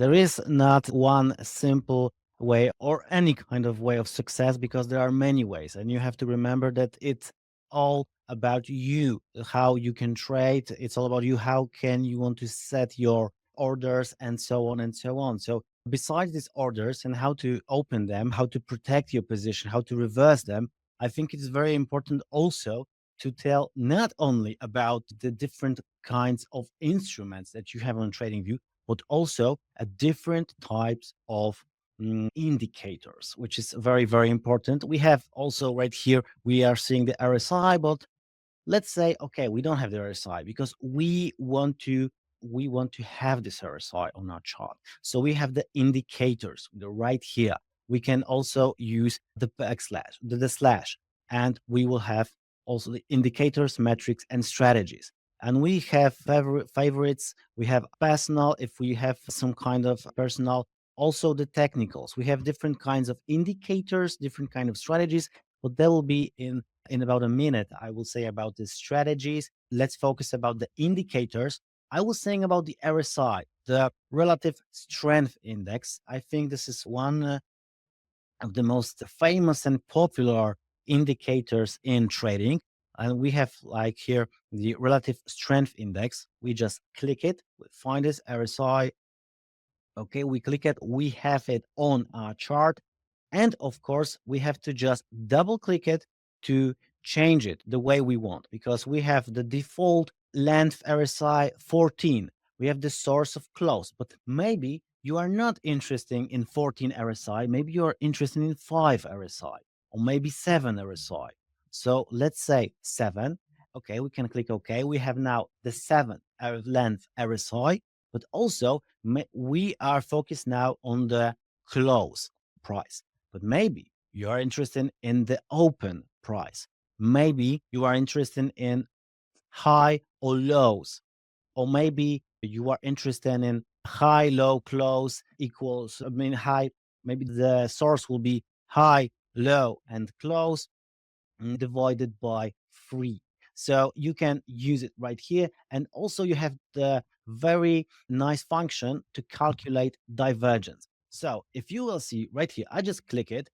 There is not one simple way or any kind of way of success because there are many ways. And you have to remember that it's all about you, how you can trade. It's all about you. How can you want to set your orders and so on and so on. So besides these orders and how to open them, how to protect your position, how to reverse them, I think it's very important also to tell not only about the different kinds of instruments that you have on TradingView, but also different types of indicators, which is very, very important. We have also right here, we are seeing the RSI, but let's say, okay, we don't have the RSI because we want to have this RSI on our chart. So we have the indicators right here. We can also use the backslash, the slash, and we will have also the indicators, metrics, and strategies. And we have favorites. We have personal. If we have some kind of personal, also the technicals. We have different kinds of indicators, different kind of strategies. But that will be in about a minute. I will say about the strategies. Let's focus about the indicators. I was saying about the RSI, the relative strength index. I think this is one of the most famous and popular indicators in trading. And we have like here the relative strength index. We just click it, we find this RSI. Okay, we click it, we have it on our chart. And of course, we have to just double click it to change it the way we want, because we have the default length RSI 14. We have the source of close, but maybe you are not interested in 14 RSI. Maybe you are interested in 5 RSI or maybe 7 RSI. So let's say 7. Okay, we can click OK. We have now the 7 length RSI, but also we are focused now on the close price. But maybe you are interested in the open price. Maybe you are interested in high or lows, or maybe you are interested in high, low, close equals, high, maybe the source will be high, low, and close divided by 3. So you can use it right here. And also you have the very nice function to calculate divergence. So if you will see right here, I just click it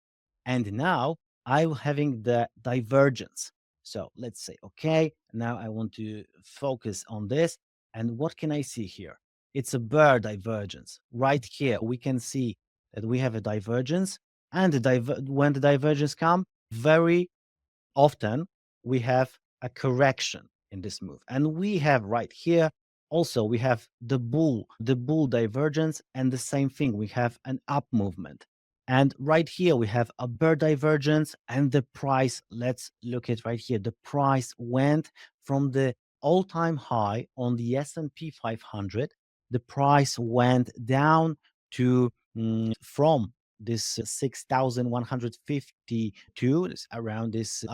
and now I'm having the divergence. So let's say, okay, now I want to focus on this. And what can I see here? It's a bear divergence. Right here, we can see that we have a divergence, and when the divergence come, very often we have a correction in this move. And we have right here also we have the bull divergence, and the same thing, we have an up movement. And right here we have a bear divergence, and the price, let's look at right here, the price went from the all-time high on the S&P 500. The price went down to from this 6,152, around this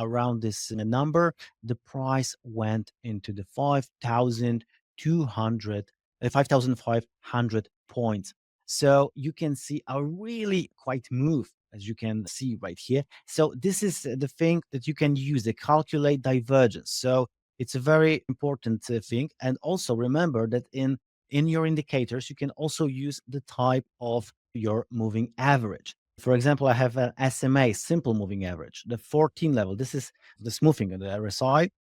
number. The price went into the 5,500 points. So you can see a really quite move, as you can see right here. So this is the thing that you can use to calculate divergence. So it's a very important thing. And also remember that in your indicators, you can also use the type of your moving average. For example, I have an SMA, simple moving average, the 14 level. This is the smoothing of the RSI.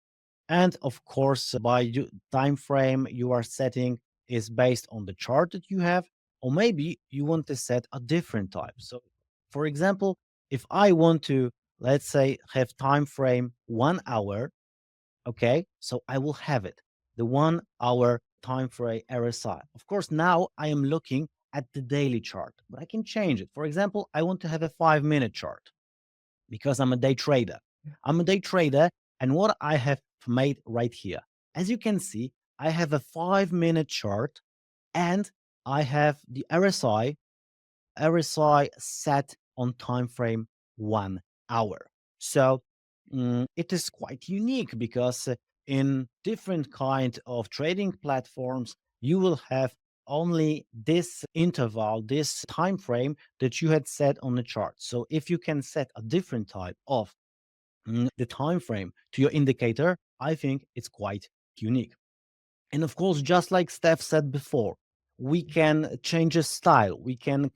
And of course, by time frame you are setting is based on the chart that you have, or maybe you want to set a different type. So for example, if I want to, let's say, have time frame 1 hour, okay, so I will have it, the 1 hour time frame RSI. Of course, now I am looking at the daily chart, but I can change it. For example, I want to have a 5-minute chart because I'm a day trader. I'm a day trader, and what I have made right here, as you can see, I have a 5-minute chart, and I have the RSI set on time frame 1 hour. So it is quite unique because in different kind of trading platforms, you will have only this interval, this time frame that you had set on the chart. So if you can set a different type of the time frame to your indicator, I think it's quite unique. And of course, just like Steph said before, we can change a style. We can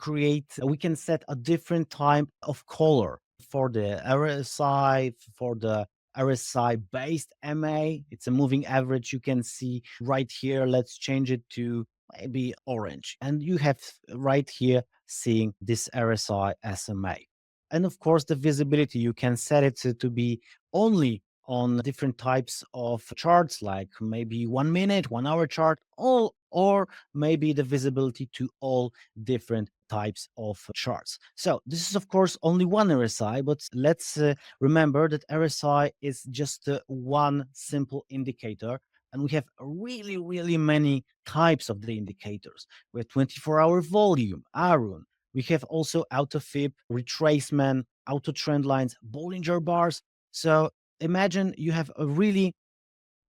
set a different type of color for the RSI, for the RSI based MA. It's a moving average. You can see right here. Let's change it to maybe orange. And you have right here seeing this RSI SMA. And of course, the visibility, you can set it to be only on different types of charts, like maybe 1 minute, 1 hour chart, all, or maybe the visibility to all different types of charts. So this is of course only one RSI, but let's remember that RSI is just one simple indicator. And we have really, really many types of the indicators. We have 24-hour volume, ARUN. We have also auto fib, retracement, auto trend lines, Bollinger bars. So imagine you have a really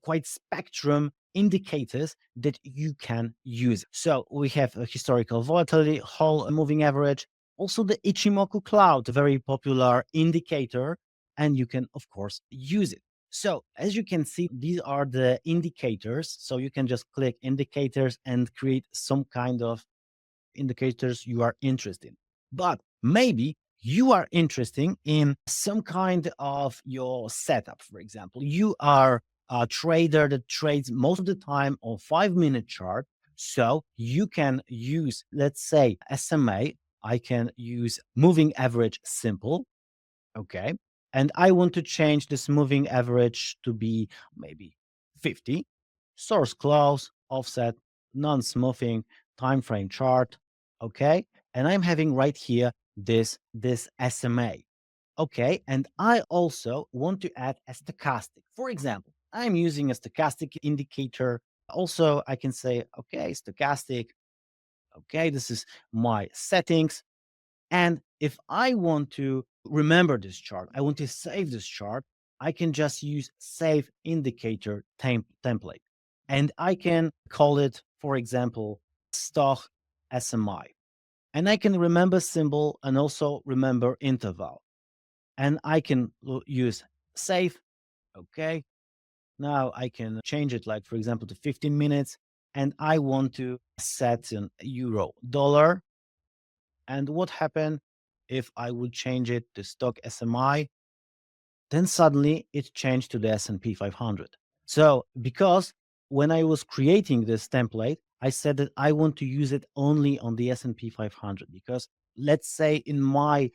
quite spectrum indicators that you can use. So we have a historical volatility, whole moving average, also the Ichimoku cloud, a very popular indicator, and you can of course use it. So as you can see, these are the indicators. So you can just click indicators and create some kind of indicators you are interested in. But maybe you are interested in some kind of your setup. For example, you are a trader that trades most of the time on 5 minute chart. So you can use, let's say, SMA. I can use moving average simple. Okay. And I want to change this moving average to be maybe 50. Source close, offset, non-smoothing, time frame chart. Okay. And I'm having right here this SMA. Okay. And I also want to add a stochastic. For example, I'm using a stochastic indicator. Also, I can say, okay, stochastic. Okay, this is my settings. And if I want to remember this chart, I want to save this chart, I can just use save indicator template. And I can call it, for example, stock SMI. And I can remember symbol and also remember interval. And I can use save. Okay. Now I can change it, like, for example, to 15 minutes. And I want to set an euro dollar. And what happened if I would change it to stock SMI? Then suddenly it changed to the S&P 500. So because when I was creating this template, I said that I want to use it only on the S&P 500 because let's say in my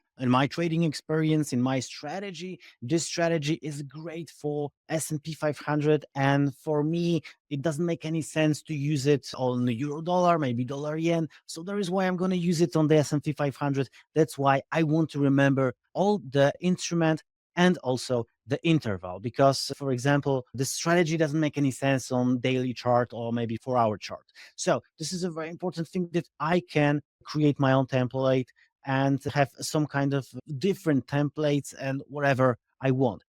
trading experience, in my strategy, this strategy is great for S&P 500, and for me it doesn't make any sense to use it on the euro dollar, maybe dollar yen. So there is why I'm going to use it on the S&P 500. That's why I want to remember all the instrument and also the interval, because for example the strategy doesn't make any sense on daily chart or maybe 4 hour chart. So this is a very important thing, that I can create my own template and have some kind of different templates and whatever I want.